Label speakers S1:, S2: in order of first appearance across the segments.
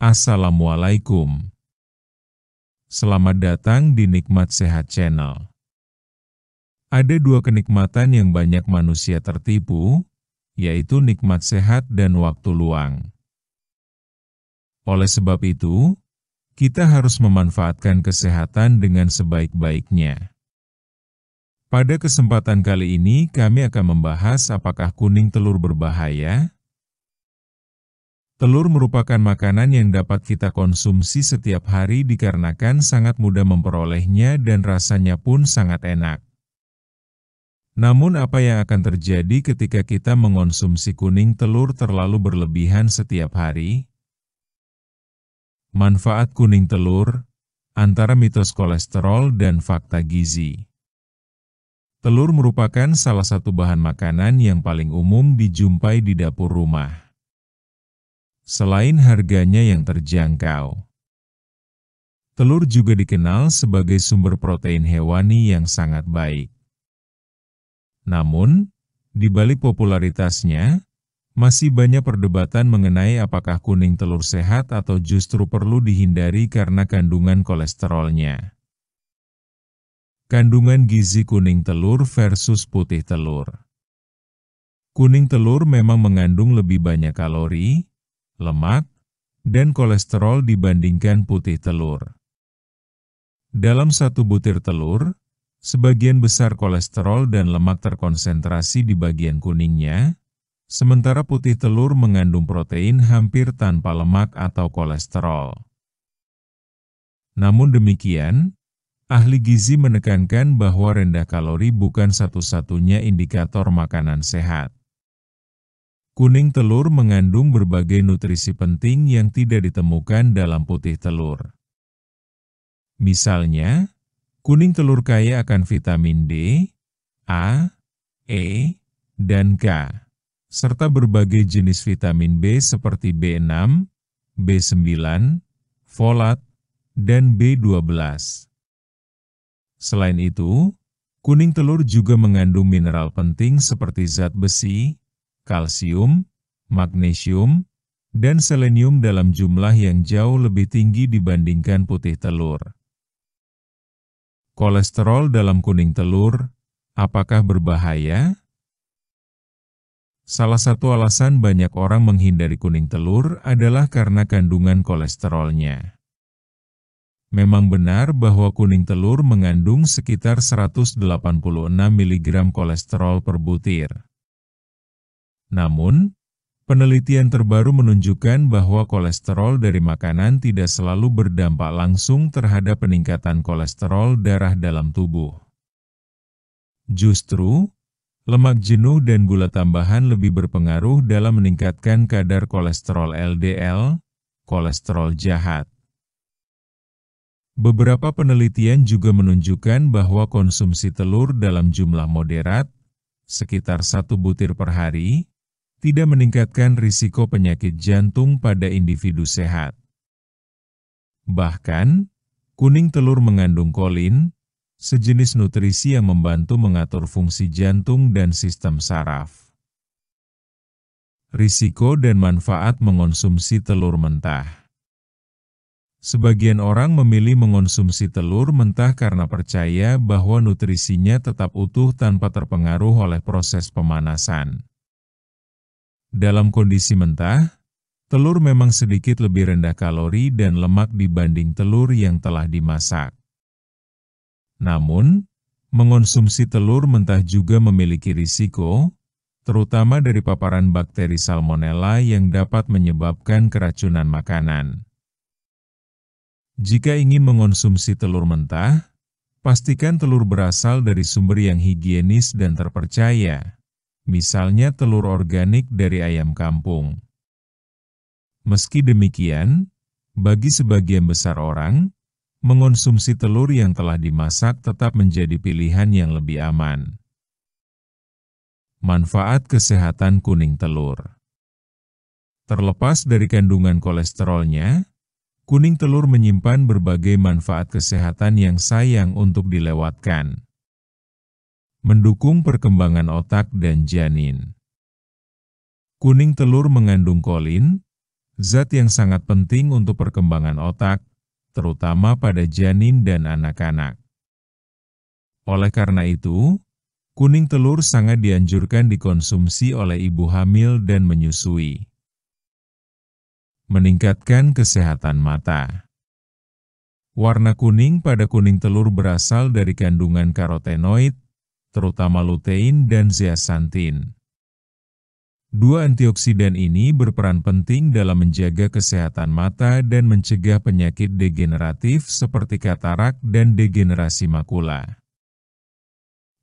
S1: Assalamualaikum. Selamat datang di Nikmat Sehat Channel. Ada dua kenikmatan yang banyak manusia tertipu, yaitu nikmat sehat dan waktu luang. Oleh sebab itu, kita harus memanfaatkan kesehatan dengan sebaik-baiknya. Pada kesempatan kali ini kami akan membahas apakah kuning telur berbahaya. Telur merupakan makanan yang dapat kita konsumsi setiap hari dikarenakan sangat mudah memperolehnya dan rasanya pun sangat enak. Namun apa yang akan terjadi ketika kita mengonsumsi kuning telur terlalu berlebihan setiap hari? Manfaat kuning telur, antara mitos kolesterol dan fakta gizi. Telur merupakan salah satu bahan makanan yang paling umum dijumpai di dapur rumah. Selain harganya yang terjangkau, telur juga dikenal sebagai sumber protein hewani yang sangat baik. Namun, di balik popularitasnya, masih banyak perdebatan mengenai apakah kuning telur sehat atau justru perlu dihindari karena kandungan kolesterolnya. Kandungan gizi kuning telur versus putih telur. Kuning telur memang mengandung lebih banyak kalori, lemak, dan kolesterol dibandingkan putih telur. Dalam satu butir telur, sebagian besar kolesterol dan lemak terkonsentrasi di bagian kuningnya, sementara putih telur mengandung protein hampir tanpa lemak atau kolesterol. Namun demikian, ahli gizi menekankan bahwa rendah kalori bukan satu-satunya indikator makanan sehat. Kuning telur mengandung berbagai nutrisi penting yang tidak ditemukan dalam putih telur. Misalnya, kuning telur kaya akan vitamin D, A, E, dan K, serta berbagai jenis vitamin B seperti B6, B9, folat, dan B12. Selain itu, kuning telur juga mengandung mineral penting seperti zat besi, kalsium, magnesium, dan selenium dalam jumlah yang jauh lebih tinggi dibandingkan putih telur. Kolesterol dalam kuning telur, apakah berbahaya? Salah satu alasan banyak orang menghindari kuning telur adalah karena kandungan kolesterolnya. Memang benar bahwa kuning telur mengandung sekitar 186 mg kolesterol per butir. Namun, penelitian terbaru menunjukkan bahwa kolesterol dari makanan tidak selalu berdampak langsung terhadap peningkatan kolesterol darah dalam tubuh. Justru, lemak jenuh dan gula tambahan lebih berpengaruh dalam meningkatkan kadar kolesterol LDL, kolesterol jahat. Beberapa penelitian juga menunjukkan bahwa konsumsi telur dalam jumlah moderat, sekitar 1 butir per hari, tidak meningkatkan risiko penyakit jantung pada individu sehat. Bahkan, kuning telur mengandung kolin, sejenis nutrisi yang membantu mengatur fungsi jantung dan sistem saraf. Risiko dan manfaat mengonsumsi telur mentah. Sebagian orang memilih mengonsumsi telur mentah karena percaya bahwa nutrisinya tetap utuh tanpa terpengaruh oleh proses pemanasan. Dalam kondisi mentah, telur memang sedikit lebih rendah kalori dan lemak dibanding telur yang telah dimasak. Namun, mengonsumsi telur mentah juga memiliki risiko, terutama dari paparan bakteri Salmonella yang dapat menyebabkan keracunan makanan. Jika ingin mengonsumsi telur mentah, pastikan telur berasal dari sumber yang higienis dan terpercaya. Misalnya telur organik dari ayam kampung. Meski demikian, bagi sebagian besar orang, mengonsumsi telur yang telah dimasak tetap menjadi pilihan yang lebih aman. Manfaat kesehatan kuning telur. Terlepas dari kandungan kolesterolnya, kuning telur menyimpan berbagai manfaat kesehatan yang sayang untuk dilewatkan. Mendukung perkembangan otak dan janin. Kuning telur mengandung kolin, zat yang sangat penting untuk perkembangan otak, terutama pada janin dan anak-anak. Oleh karena itu, kuning telur sangat dianjurkan dikonsumsi oleh ibu hamil dan menyusui. Meningkatkan kesehatan mata. Warna kuning pada kuning telur berasal dari kandungan karotenoid, terutama lutein dan zeaxanthin. Dua antioksidan ini berperan penting dalam menjaga kesehatan mata dan mencegah penyakit degeneratif seperti katarak dan degenerasi makula.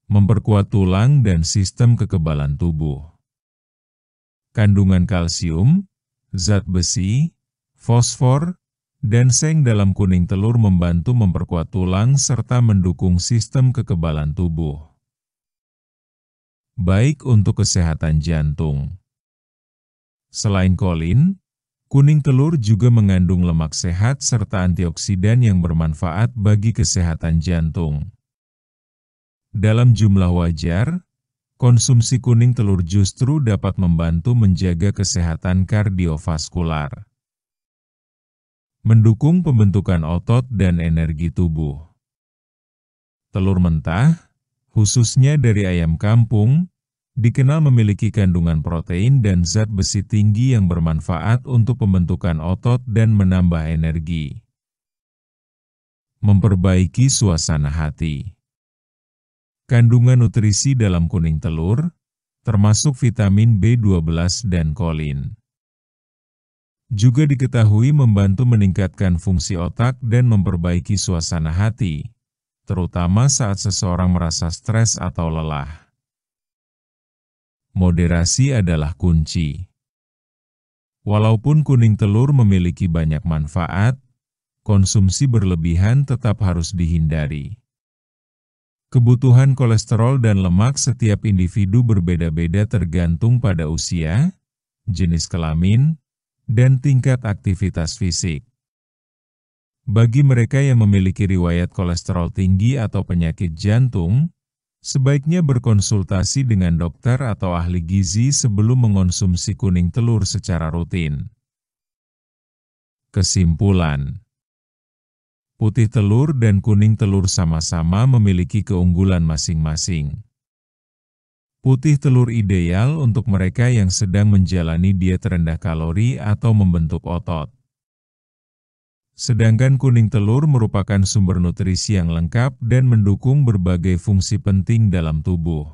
S1: Memperkuat tulang dan sistem kekebalan tubuh. Kandungan kalsium, zat besi, fosfor, dan seng dalam kuning telur membantu memperkuat tulang serta mendukung sistem kekebalan tubuh. Baik untuk kesehatan jantung. Selain kolin, kuning telur juga mengandung lemak sehat serta antioksidan yang bermanfaat bagi kesehatan jantung. Dalam jumlah wajar, konsumsi kuning telur justru dapat membantu menjaga kesehatan kardiovaskular. Mendukung pembentukan otot dan energi tubuh. Telur mentah, khususnya dari ayam kampung, dikenal memiliki kandungan protein dan zat besi tinggi yang bermanfaat untuk pembentukan otot dan menambah energi. Memperbaiki suasana hati. Kandungan nutrisi dalam kuning telur, termasuk vitamin B12 dan kolin, juga diketahui membantu meningkatkan fungsi otak dan memperbaiki suasana hati, terutama saat seseorang merasa stres atau lelah. Moderasi adalah kunci. Walaupun kuning telur memiliki banyak manfaat, konsumsi berlebihan tetap harus dihindari. Kebutuhan kolesterol dan lemak setiap individu berbeda-beda tergantung pada usia, jenis kelamin, dan tingkat aktivitas fisik. Bagi mereka yang memiliki riwayat kolesterol tinggi atau penyakit jantung, sebaiknya berkonsultasi dengan dokter atau ahli gizi sebelum mengonsumsi kuning telur secara rutin. Kesimpulan: putih telur dan kuning telur sama-sama memiliki keunggulan masing-masing. Putih telur ideal untuk mereka yang sedang menjalani diet rendah kalori atau membentuk otot. Sedangkan kuning telur merupakan sumber nutrisi yang lengkap dan mendukung berbagai fungsi penting dalam tubuh.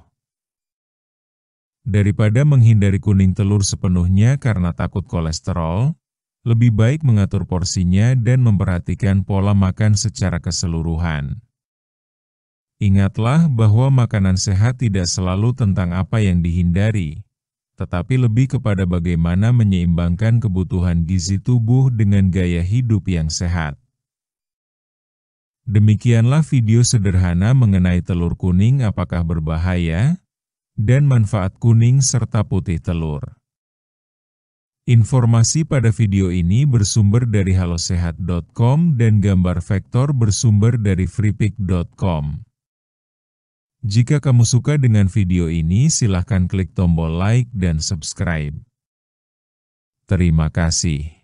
S1: Daripada menghindari kuning telur sepenuhnya karena takut kolesterol, lebih baik mengatur porsinya dan memperhatikan pola makan secara keseluruhan. Ingatlah bahwa makanan sehat tidak selalu tentang apa yang dihindari, tetapi lebih kepada bagaimana menyeimbangkan kebutuhan gizi tubuh dengan gaya hidup yang sehat. Demikianlah video sederhana mengenai telur kuning apakah berbahaya, dan manfaat kuning serta putih telur. Informasi pada video ini bersumber dari halosehat.com dan gambar vektor bersumber dari freepik.com. Jika kamu suka dengan video ini, silahkan klik tombol like dan subscribe. Terima kasih.